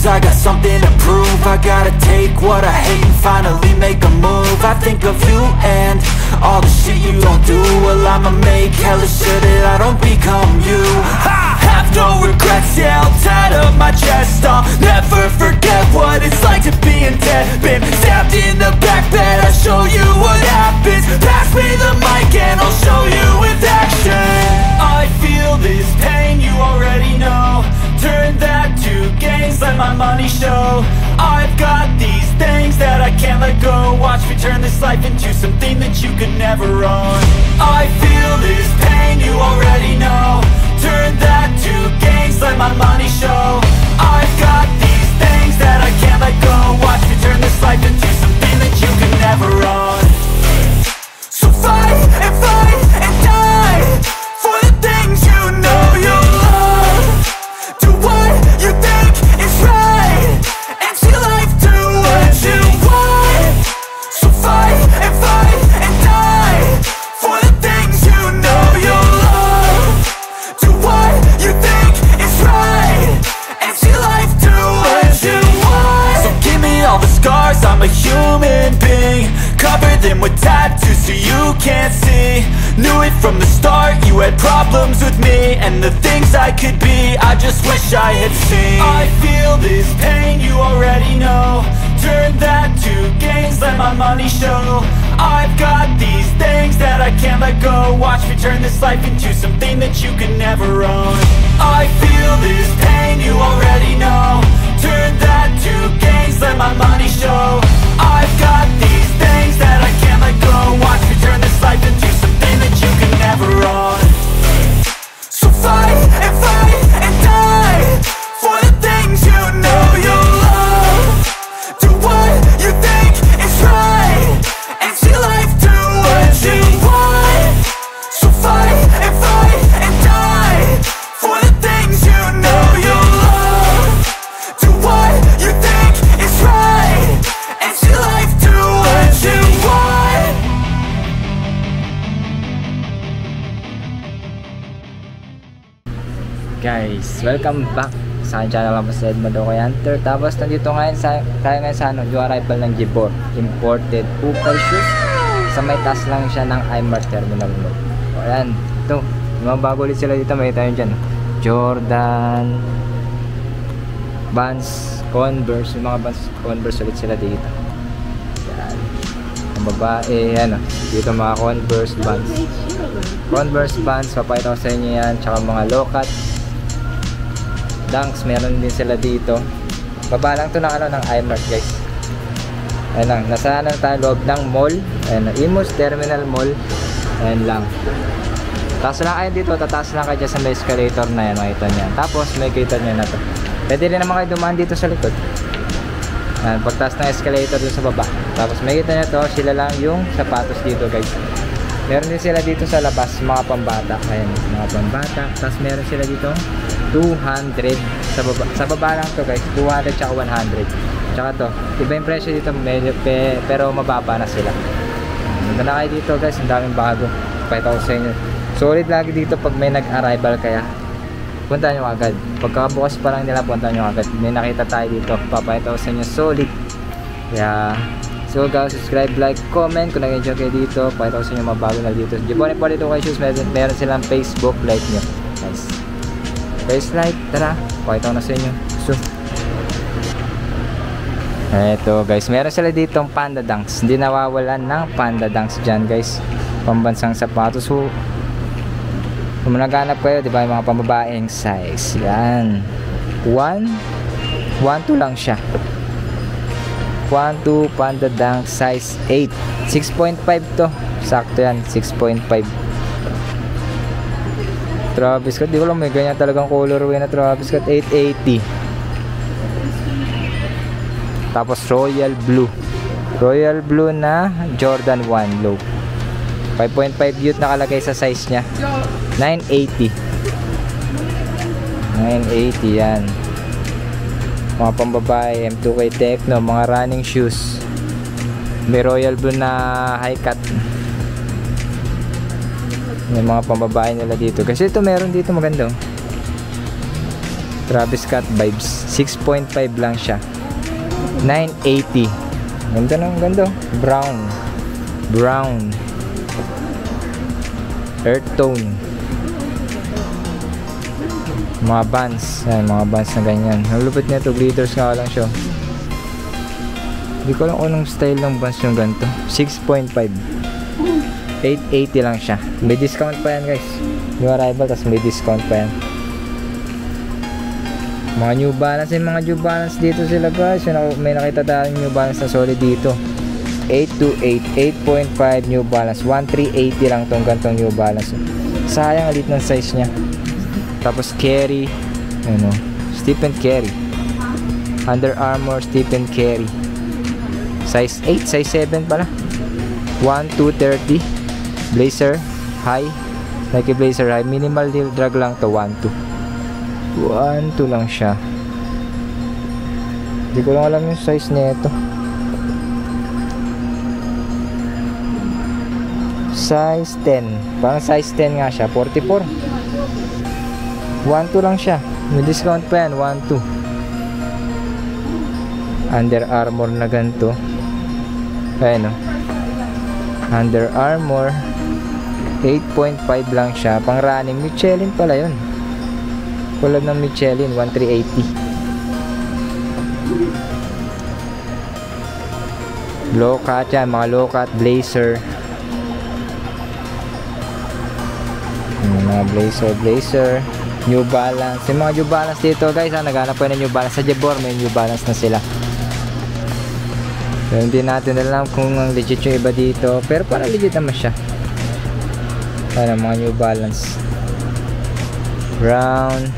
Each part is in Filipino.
cause I got something to prove. I gotta take what I hate and finally make a move. I think of you and all the shit you don't do. Well, I'ma make hella sure that I don't become you. I have no regrets, yeah, I'll tie up my chest. I'll never forget what it's like to be in debt. Been stabbed in the back bed, I'll show you what happens. Pass me the mic and I'll show you with action. I feel this pain, you already know. Turn that to gains, let my money show. I've got these things that I can't let go. Watch me turn this life into something that you could never own. I feel this pain, you already know. Turn that to gains, let my money show. I've got these things that I can't let go. Watch me turn this life into something that you could never own. So fight and die for the things you know you love. Do what you think is right and see life do what you want. So fight and die for the things you know you love. Do what you think is right and see life do what you want. So give me all the scars, I'm a human being. Cover them with tattoos so you can't see. Knew it from the start, you had problems with me and the things I could be, I just wish I had seen. I feel this pain, you already know. Turn that to gains, let my money show. I've got these things that I can't let go. Watch me turn this life into something that you can never own. I feel this pain, you already know. Turn that to gains, let my money show. I've got these things that I can't let go. Watch me turn this life into something that you can never own. So fight and die for the things you know you love. Do what you think is right and see life do what you want. So fight and die for the things you know you love. Do what you think is right and see life do what you want. Guys, welcome back sa aking channel. Ako si Edmundo Hunter. Tapos nandito ngayon tayo ngayon sa yung arrival ng Gibor imported Pupil shoes. Sa may taas lang siya ng iMart Terminal Mall. O ayan, ito, mga bago ulit sila dito. May tayo dyan Jordan, Vans, Converse. Yung mga Vans, Converse ulit sila dito. Ayan, ang babae, ano, dito mga Converse, Vans, papakita ko sa inyo yan. Tsaka mga low-cut Dunks, meron din sila dito. Baba lang to ng ano, ng iMart, guys. Ayan lang, nasa ano tayo, loob ng mall. Ayan, Imus Terminal Mall. Ayan lang. Taas lang kayo dito, tataas lang kayo dyan sa may escalator na yan, makita nyo. Tapos may kita nyo na to. Pwede rin naman kayo dumaan dito sa likod. Ayan, pagtaas ng escalator dun sa baba. Tapos may kita nyo to, sila lang yung sapatos dito, guys. Meron din sila dito sa labas, mga pambata. Ayan, mga pambata. Tapos meron sila dito 200 sa baba lang to, guys. 200 tsaka 100. Tsaka to, iba yung presyo dito medyo pero mababa na sila. Ganda na kayo dito, guys. Ang daming bago. Pakita ko sa inyo. Solid lagi dito pag may nag-arrival, kaya punta nyo agad. Pagkabukas pa lang nila, punta nyo agad. May nakita tayo dito, papakita ko sa inyo. Solid. Kaya so guys, subscribe, like, comment kung nag-enjoy kayo dito. Pakita ko sa inyo mabago na dito. Gibon po dito kay shoes. Meron silang Facebook, like nyo, guys. Guys, like, tara, pakita ko na sa inyo. So eto, guys, meron sila ditong Panda Dunks. Hindi nawawalan ng Panda Dunks dyan, guys. Pambansang sapatos. So kung naghanap kayo, diba, yung mga pambabaeng size, yan 1-2 lang siya. 1-2 Panda Dunk size 8, 6.5 to, sakto yan, 6.5. Travis Scott, di ko lang may ganyan talagang colorway na Travis Scott. 880. Tapos Royal Blue na Jordan 1 low, 5.5 youth nakalagay sa size nya. 980 yan. Mga pambabae, M2K Techno, mga running shoes. May Royal Blue na high cut. May mga pambabae nila dito. Kasi ito meron dito maganda. Travis Scott vibes. 6.5 lang siya. 980. Ganda ng ganda. Brown. Earth tone. Mga bands. Ayan, mga bands na ganyan. Ang lupit nito, glitters nga lang siya. Hindi ko lang anong style ng bands yung ganito. 6.5. 880 lang siya. May discount pa yan guys. New arrival, tapos may discount pa yan. Mga New Balance, yung mga New Balance dito sila guys. May nakita tayong New Balance na solid dito. 828, 8.5 New Balance. 1380 lang tong gantong New Balance. Sayang alit ng size niya. Tapos Carry, ano, Stephen Carry. Under Armour, Stephen Carry. Size 8, size 7 pala. 1230. Blazer High. Nike Blazer High. Minimal drag lang to. 12 lang siya. Hindi ko lang alam yung size nito. Size 10. Parang size 10 nga siya. 44. 12 lang siya. May discount pa yan. 12. Under Armour na ganito. Ayan o. Under Armour. 8.5 lang siya. Pang running. Michelin pala yun. Kulab ng Michelin. 1380. Low cut yan. Mga low cut blazer. Mga blazer. New Balance. Yung mga New Balance dito guys, naghanap pa ng New Balance sa Jebor, may New Balance na sila. So, hindi natin alam kung legit yung iba dito, pero parang legit naman siya. Ano, mga New Balance. Brown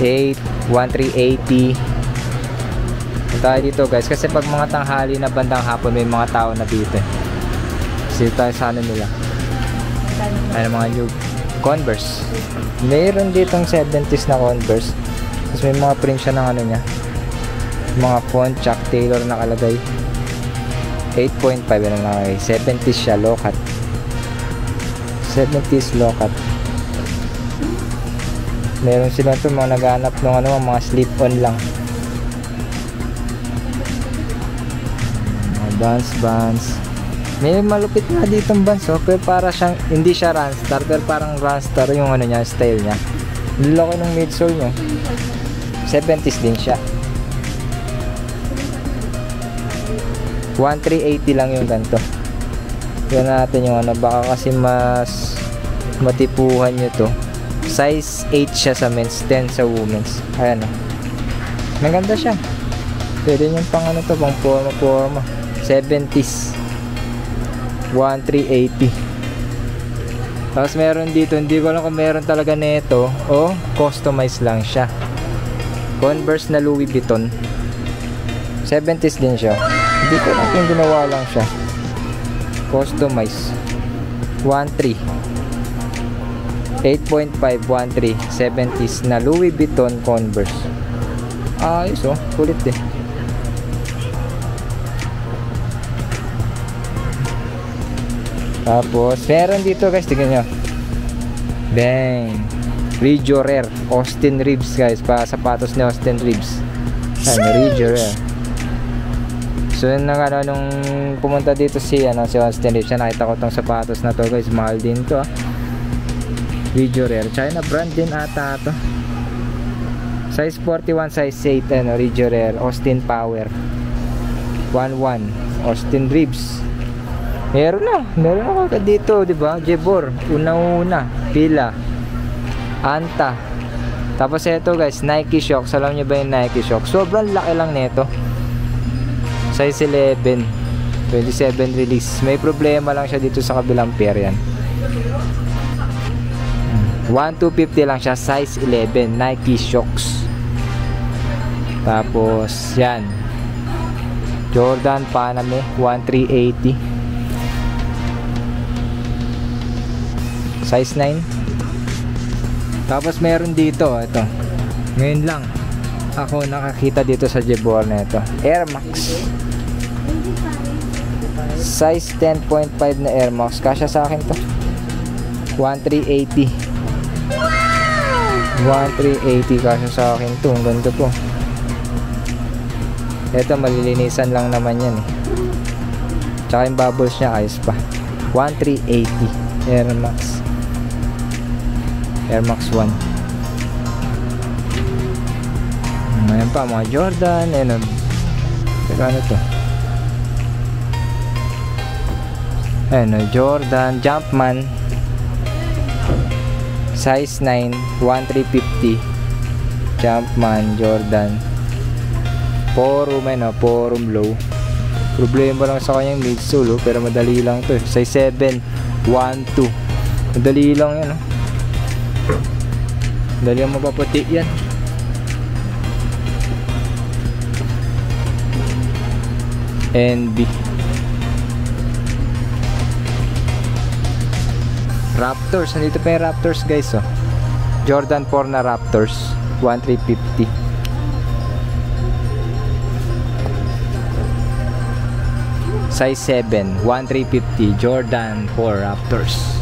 8, 1380. Tayo dito guys, kasi pag mga tanghali na bandang hapon, may mga tao na dito. Kasi tayo sa ano nila. Ano, mga New Converse. Mayroon ditong 70s na Converse. Tapos may mga print siya ng ano niya. Mga font, Chuck Taylor nakalagay. 8.5 na nakalagay. 70s siya, low cut. 70s low cut. Meron sila ito mga naghanap ng ano, mga slip-on lang. Mga bands. May malupit nga ditong bands, oh, pero para siyang, hindi siya Ranstar, pero parang Ranstar yung ano niya, style niya. Laki ng midsole niya. 70s din siya. 1380 lang yung ganito. Yan natin yung ano, baka kasi mas matipuhan nyo to. Size 8 siya sa men's, 10 sa women's. Ayan o. Maganda siya. Pwede nyo pang ano to, pang forma. 70s. 1380. Tapos meron dito, hindi ko alam kung meron talaga nito o customize lang siya. Converse na Louis Vuitton. 70s din siya. Hindi ko alam kung ginawa lang siya. Customize. 13. 8.5, 13. 70s na Louis Vuitton Converse. Ayos oh, kulit eh. Tapos, meron dito guys, tingnan nyo. Bang! Regio Rare, Austin Reeves guys, pa sapatos ni Austin Reeves. Ayan, Regio Rare. So, yun na nga, nung pumunta dito si Austin Reeves, nakita ko tong sapatos na to guys, mahal din to. Regio Rare, China brand din ata to. Size 41, size 8, Regio Rare, Austin Power. 11, Austin Reeves. Meron ako dito, di ba? Jebor, una, Pila, Anta. Tapos ito guys, Nike Shox. Alam niyo ba yung Nike Shox? Sobrang laki lang nito. Size 11, 27 release. May problema lang siya dito sa kabilang pair yan. 1250 lang siya, size 11, Nike Shox. Tapos yan, Jordan Paname 1380. Size 9. Tapos meron dito, ito. Ngayon lang ako nakakita dito sa Jebor na ito. Air Max. Size 10.5 na Air Max. Kasya sa akin to. 1380. 1,380 kaso sa akin to. Ang ganda po. Ito malilinisan lang naman yan eh. Tsaka yung bubbles niya ayos pa. 1,380 Air Max. Air Max 1. Ayan pa mga Jordan. Ayan. Teka ano to? Ayan, Jordan Jumpman size 9, 1,350 Jumpman Jordan. Forum, forum low. Problema lang sa kanyang midsole, pero madali lang to. Size 7, 1,2. Madali lang yan, madali lang mapaputi yan. NB Raptors, nandito pa yung Raptors guys, Jordan 4 na Raptors 1,350. Size 7, 1,350 Jordan 4 Raptors.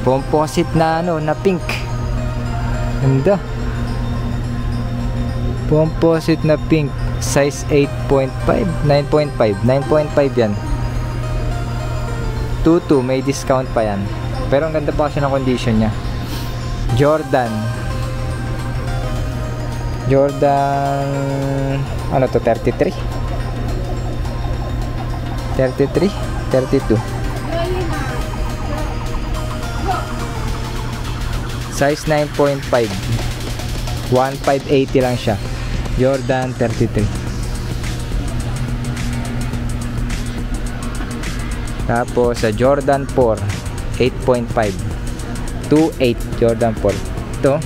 Composite na na pink. Ganda. Composite na pink. Size 8.5, 9.5 yan. 2.2, may discount pa yan. Pero ang ganda pa kasi ng condition niya. Jordan ano to, 33 32 size 9.5, 1,580 lang siya. Jordan 33. Tapos sa Jordan 4 8.5 2.8 Jordan 4. Ito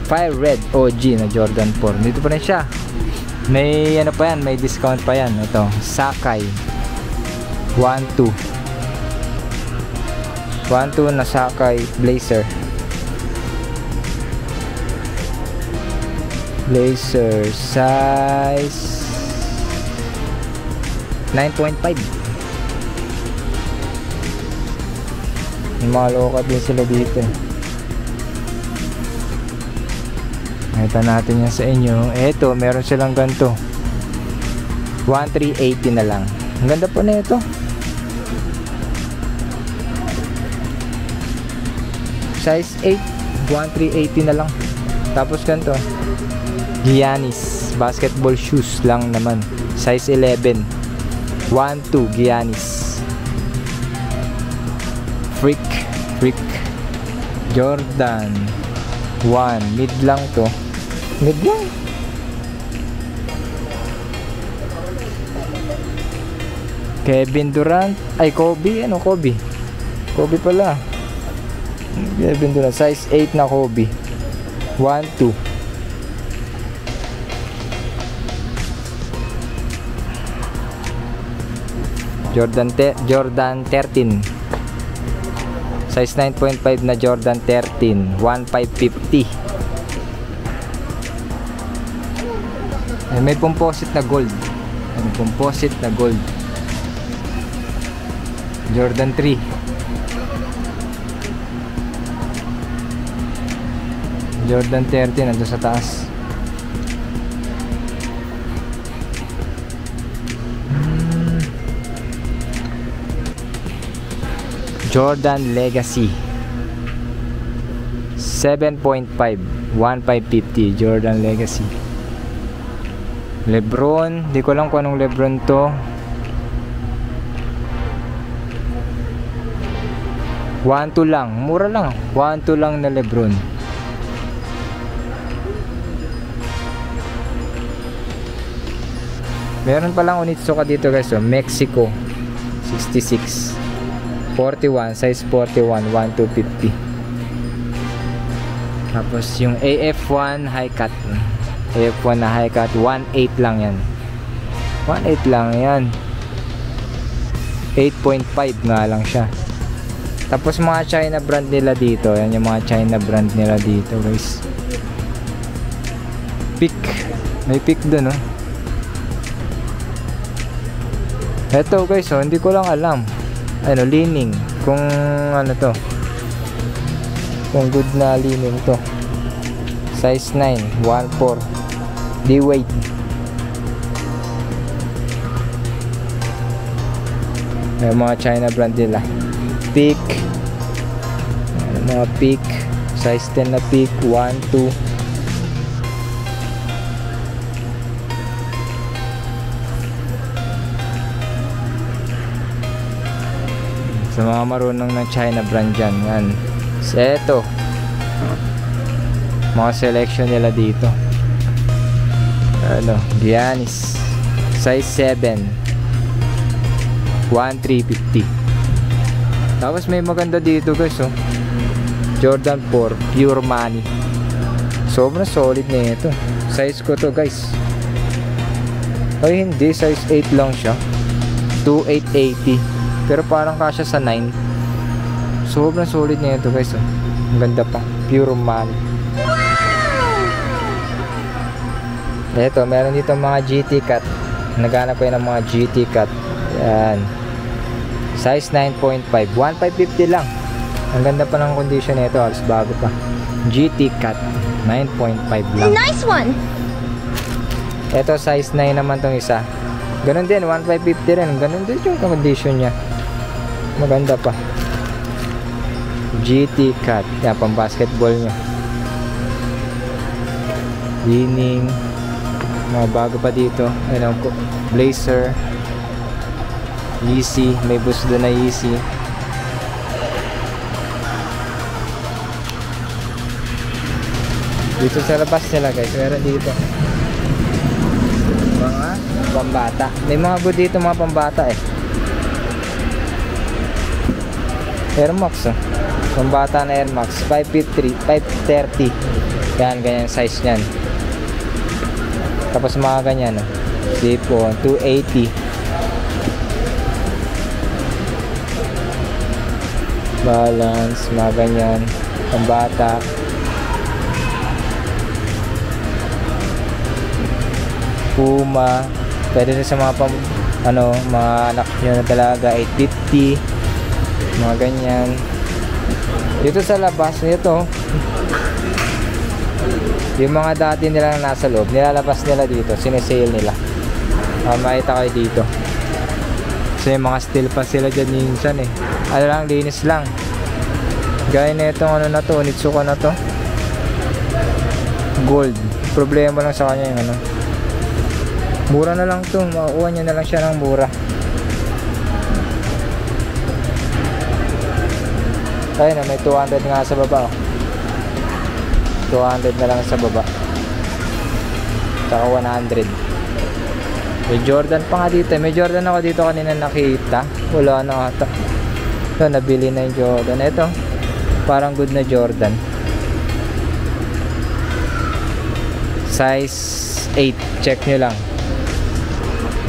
Fire Red OG na Jordan 4. Dito pa rin siya. May ano pa yan, may discount pa yan. Ito Sakai 1.2 na Sakai Blazer size 9.5. Maloka din sila dito. Nakita natin yan sa inyo. Eto, meron silang ganito 1,380 na lang. Ang ganda po na ito. Size 8, 1,380 na lang. Tapos ganito Giannis basketball shoes lang naman. Size 11, 1,2 Giannis. Freak Jordan 1, mid lang to. Mid lang. Kevin Durant, ay Kobe, Kobe pala. Kevin Durant, size 8 na Kobe 1,2. Jordan 13 size 9.5 na Jordan 13 1,550. May composite na gold. Jordan 3 Jordan 13 nandun sa taas. Jordan Legacy 7.5 1,550 Jordan Legacy. Lebron, di ko lang kung anong Lebron to. 1,2 lang, mura lang. 1,2 lang na Lebron. Meron palang Onitsuka dito guys, Mexico 66 41, size 41, 1,250. Tapos yung AF1 high cut. AF1 na high cut, 1,8 lang yan. 1,8 lang yan. 8.5 nga lang siya. Tapos mga China brand nila dito. Yan yung mga China brand nila dito guys. Peak. May peak dun Eto guys, hindi ko lang alam. Lining kung ano to, kung good na linen to. Size 9, 1/4 D-weight. May mga China brand nila. Peak, mga Peak, size 10 na Peak, 1, 2. Sa mga marunong ng China brand dyan, yan. So, eto, mga selection nila dito. Ano, Giannis, size 7, 1,350. Tapos may maganda dito guys, oh. Jordan 4 Pure Money. Sobrang solid na ito. Size ko to guys. Ay hindi, size 8 lang siya. 2,880. Pero parang kasya sa 9. Sobrang solid na ito guys, oh. Ang ganda pa. Pure Money. Ito, meron dito mga GT cut. Naghanap ko yun ng mga GT cut. Yan. Size 9.5. 1,550 lang. Ang ganda pa ng condition nito. Halos bago pa. GT cut. 9.5 lang. Nice one! Ito, size 9 naman tong isa. Ganun din. 1,550 rin. Ganun din yung condition niya. Maganda pa. GT cut. Yan, pang basketball niya. Leaning. Mga bago pa dito. Ayun, blazer. Yeezy. May boost doon na Yeezy. Dito sa labas nila guys. Meron dito mga pambata. May mga good dito mga pambata eh. Air Max, oh. Pambata na Air Max. 550, 530. Yan, ganyan size nyan. Tapos mga ganyan, oh. Zippo, 280. Balance, mga ganyan. Pambata. Puma. Pwede rin sa mga mga anak nyo na dalaga. 850. Mga ganyan. Dito sa labas nito, yung mga dati nila na nasa loob, nilalabas nila dito, sinesale nila. Makita kayo dito. Kasi mga steel pa sila dyan minsan eh. Ano lang, linis lang. Gaya na itong ano na to, Onitsuka na to. Gold. Problema lang sa kanya yung ano. Mura na lang to, makukuha nyo na lang siya ng mura. Ayun na, may 200 nga sa baba, oh. 200 na lang sa baba. Tsaka 100. May Jordan pa nga dito. May Jordan ako dito kanina nakita. Wala na ata. Ito, nabili na yung Jordan. Ito, parang good na Jordan. Size 8. Check nyo lang.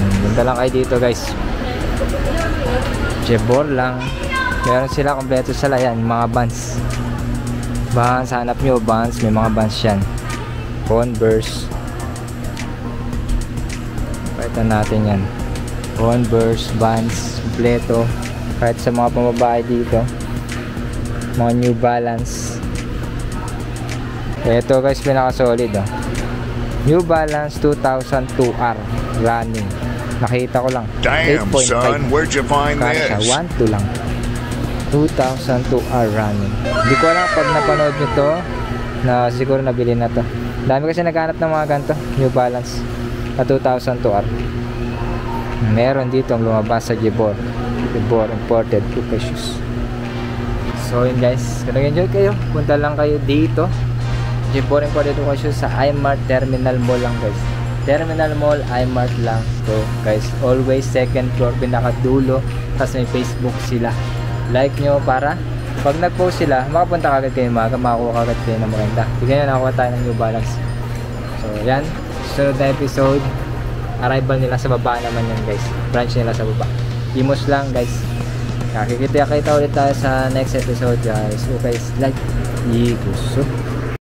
Ganda lang kayo dito guys. Jebor lang. Meron sila kompleto sila yan. Mga Vans. Vans, hanap nyo Vans. May mga Vans yan. Converse. Pakita natin yan. Converse, Vans, kompleto. Kahit sa mga pamabahay dito. Mga New Balance. Ito guys, pinaka solid, oh. New Balance 2002R running. Nakita ko lang. Damn, son, where'd you find Kasha, this? 1.2 lang. 2002R running. Hindi ko alam pag napanood nyo to, na siguro nabili na to. Dami kasi naghanap ng mga ganito, New Balance na 2002R. Meron dito ang lumabas sa Jebor. Jebor imported Puka shoes. So yun guys, kung nag-enjoy kayo, punta lang kayo dito. Jebor imported Puka shoes sa iMart Terminal Mall lang guys. Terminal Mall, iMart lang. So guys, always second floor, pinakadulo. Tapos may Facebook sila. Like nyo para pag nag-post sila, makapunta kagad kayo, makakuha kagad kayo ng maganda. Tignan nyo, nakakuha tayo ng New Balance. So yan, sunod na episode, arrival nila sa baba naman yan guys. Branch nila sa baba. Imos lang guys. Kakikita ulit tayo sa next episode guys. So guys, like, igusto.